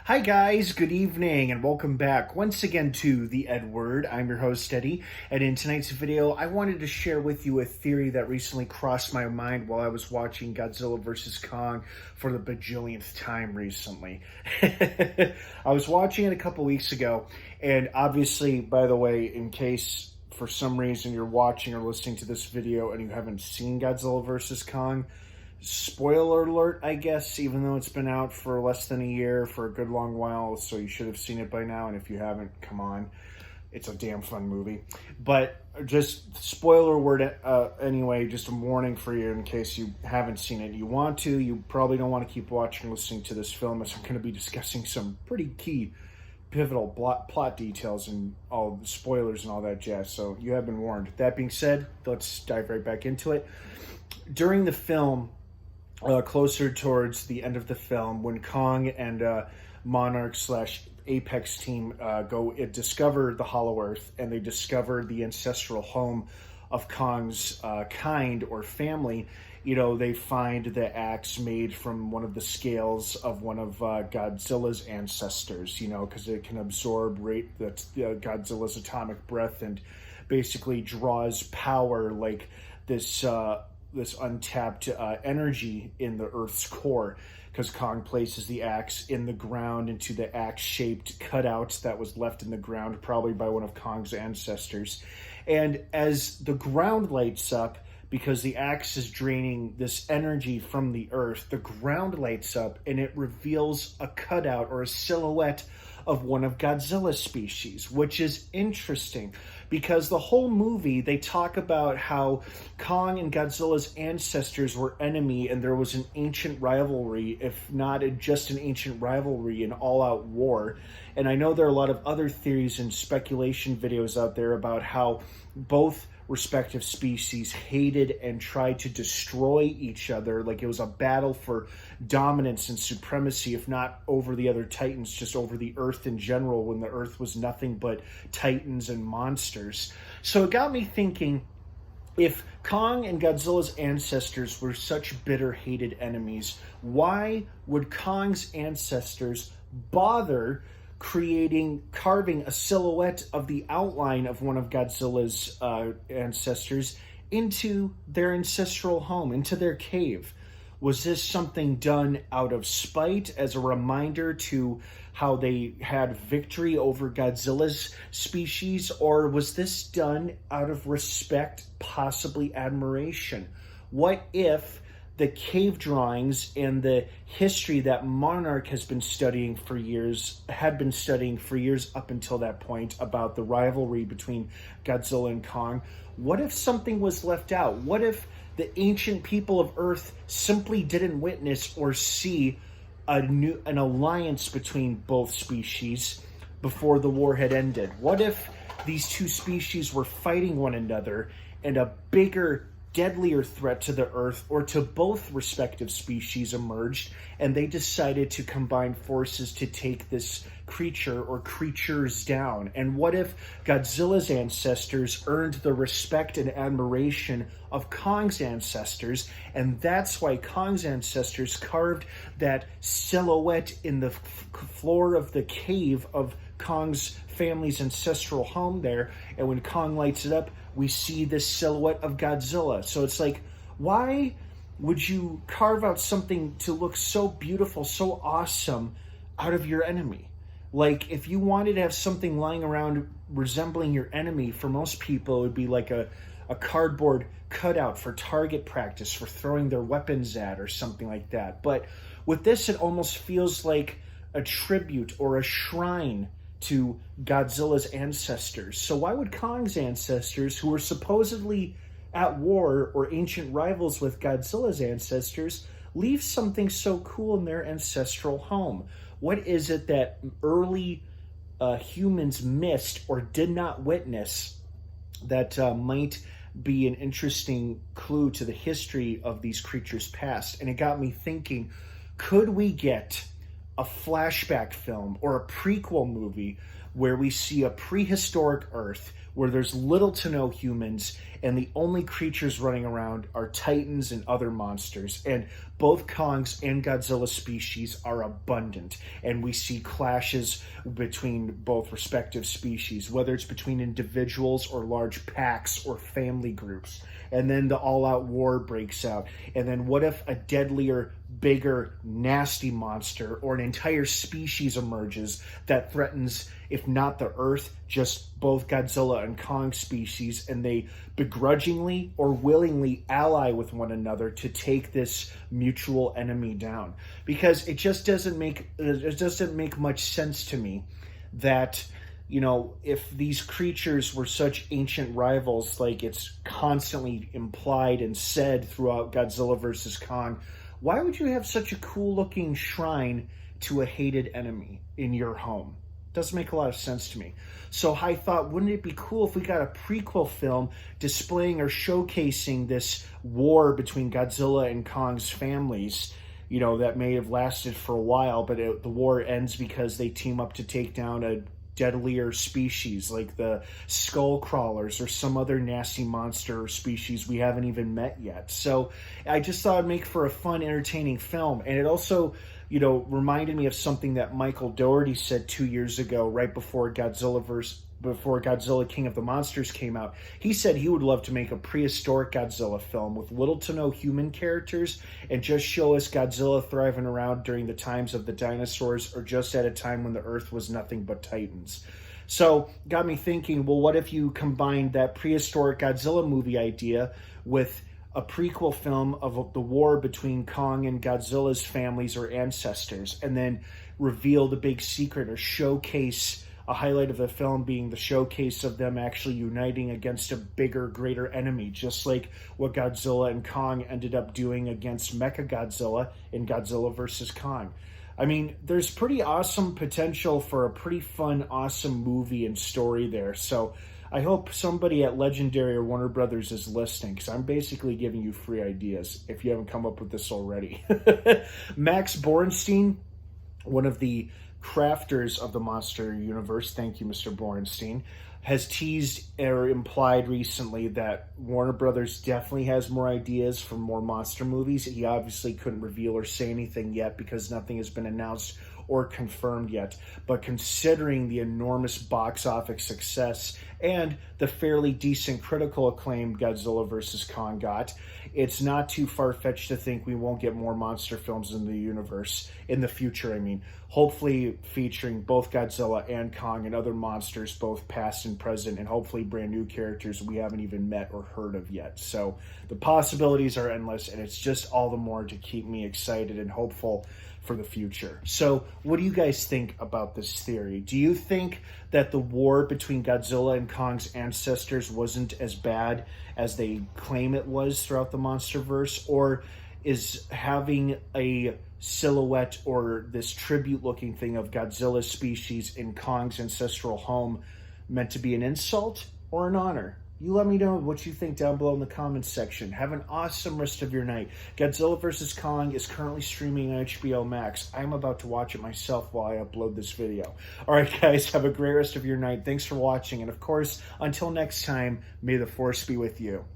Hi guys, good evening and welcome back once again to the EdWord. I'm your host Eddie, and in tonight's video I wanted to share with you a theory that recently crossed my mind while I was watching Godzilla vs. Kong for the bajillionth time recently. I was watching it a couple weeks ago, and obviously, by the way, in case for some reason you're watching or listening to this video and you haven't seen Godzilla vs. Kong, spoiler alert, I guess, even though it's been out for less than a year, for a good long while, so you should have seen it by now, and if you haven't, come on. It's a damn fun movie. But just spoiler word anyway, just a warning for you in case you haven't seen it. You want to, you probably don't want to keep watching, listening to this film, as I'm going to be discussing some pretty key, pivotal plot details and all the spoilers and all that jazz, so you have been warned. That being said, let's dive right back into it. During the film, closer towards the end of the film, when Kong and Monarch / Apex team go discover the Hollow Earth, and they discover the ancestral home of Kong's kind or family, they find the axe made from one of the scales of one of Godzilla's ancestors, because it can absorb Godzilla's atomic breath and basically draws power like this untapped energy in the Earth's core, because Kong places the axe in the ground into the axe-shaped cutout that was left in the ground, probably by one of Kong's ancestors. And as the ground lights up, because the axe is draining this energy from the Earth, the ground lights up and it reveals a cutout or a silhouette of one of Godzilla's species, which is interesting because the whole movie, they talk about how Kong and Godzilla's ancestors were enemy and there was an ancient rivalry, if not just an ancient rivalry, an all-out war. And I know there are a lot of other theories and speculation videos out there about how both respective species hated and tried to destroy each other, like it was a battle for dominance and supremacy, if not over the other titans, just over the Earth in general, when the Earth was nothing but titans and monsters. So it got me thinking, if Kong and Godzilla's ancestors were such bitter, hated enemies, why would Kong's ancestors bother carving a silhouette of the outline of one of Godzilla's ancestors into their ancestral home, into their cave? Was this something done out of spite, as a reminder to how they had victory over Godzilla's species, or was this done out of respect, possibly admiration? What if the cave drawings and the history that Monarch had been studying for years up until that point about the rivalry between Godzilla and Kong, what if something was left out? What if the ancient people of Earth simply didn't witness or see an alliance between both species before the war had ended? What if these two species were fighting one another and a bigger, deadlier threat to the Earth or to both respective species emerged, and they decided to combine forces to take this creature or creatures down? And what if Godzilla's ancestors earned the respect and admiration of Kong's ancestors, and that's why Kong's ancestors carved that silhouette in the floor of the cave of Kong's family's ancestral home there, and when Kong lights it up, we see this silhouette of Godzilla. So it's like, why would you carve out something to look so beautiful, so awesome out of your enemy? Like, if you wanted to have something lying around resembling your enemy, for most people it would be like a cardboard cutout for target practice, for throwing their weapons at or something like that. But with this, it almost feels like a tribute or a shrine to Godzilla's ancestors. So why would Kong's ancestors, who were supposedly at war or ancient rivals with Godzilla's ancestors, leave something so cool in their ancestral home? What is it that early humans missed or did not witness that might be an interesting clue to the history of these creatures past? And it got me thinking, could we get a flashback film or a prequel movie where we see a prehistoric Earth where there's little to no humans and the only creatures running around are titans and other monsters. And both Kong's and Godzilla species are abundant. And we see clashes between both respective species, whether it's between individuals or large packs or family groups. And then the all-out war breaks out. And then what if a deadlier, bigger, nasty monster or an entire species emerges that threatens, if not the Earth, just both Godzilla and Kong species, and they begrudgingly or willingly ally with one another to take this mutual enemy down? Because it just doesn't make much sense to me that, you know, if these creatures were such ancient rivals, like it's constantly implied and said throughout Godzilla versus Kong, why would you have such a cool looking shrine to a hated enemy in your home? Doesn't make a lot of sense to me. So I thought, wouldn't it be cool if we got a prequel film displaying or showcasing this war between Godzilla and Kong's families, you know, that may have lasted for a while, but the war ends because they team up to take down a deadlier species like the skull crawlers or some other nasty monster or species we haven't even met yet. So I just thought it'd make for a fun, entertaining film. And it also, you know, reminded me of something that Michael Dougherty said 2 years ago, right before Godzilla King of the Monsters came out. He said he would love to make a prehistoric Godzilla film with little to no human characters and just show us Godzilla thriving around during the times of the dinosaurs or just at a time when the Earth was nothing but titans. So got me thinking, well, what if you combined that prehistoric Godzilla movie idea with a prequel film of the war between Kong and Godzilla's families or ancestors, and then reveal the big secret or showcase a highlight of the film being the showcase of them actually uniting against a bigger, greater enemy, just like what Godzilla and Kong ended up doing against Mechagodzilla in Godzilla vs. Kong. I mean, there's pretty awesome potential for a pretty fun, awesome movie and story there. So I hope somebody at Legendary or Warner Brothers is listening, because I'm basically giving you free ideas if you haven't come up with this already. Max Borenstein, one of the crafters of the monster universe, thank you, Mr. Borenstein, has teased or implied recently that Warner Brothers definitely has more ideas for more monster movies. He obviously couldn't reveal or say anything yet because nothing has been announced or confirmed yet. But considering the enormous box office success and the fairly decent critical acclaim Godzilla vs. Kong got, it's not too far-fetched to think we won't get more monster films in the universe in the future. I mean, hopefully featuring both Godzilla and Kong and other monsters, both past and present, and hopefully brand new characters we haven't even met or heard of yet. So the possibilities are endless, and it's just all the more to keep me excited and hopeful for the future. So what do you guys think about this theory? Do you think that the war between Godzilla and Kong's ancestors wasn't as bad as they claim it was throughout the MonsterVerse? Or is having a silhouette or this tribute looking thing of Godzilla's species in Kong's ancestral home meant to be an insult or an honor? You let me know what you think down below in the comments section. Have an awesome rest of your night. Godzilla vs. Kong is currently streaming on HBO Max. I'm about to watch it myself while I upload this video. All right, guys, have a great rest of your night. Thanks for watching. And of course, until next time, may the Force be with you.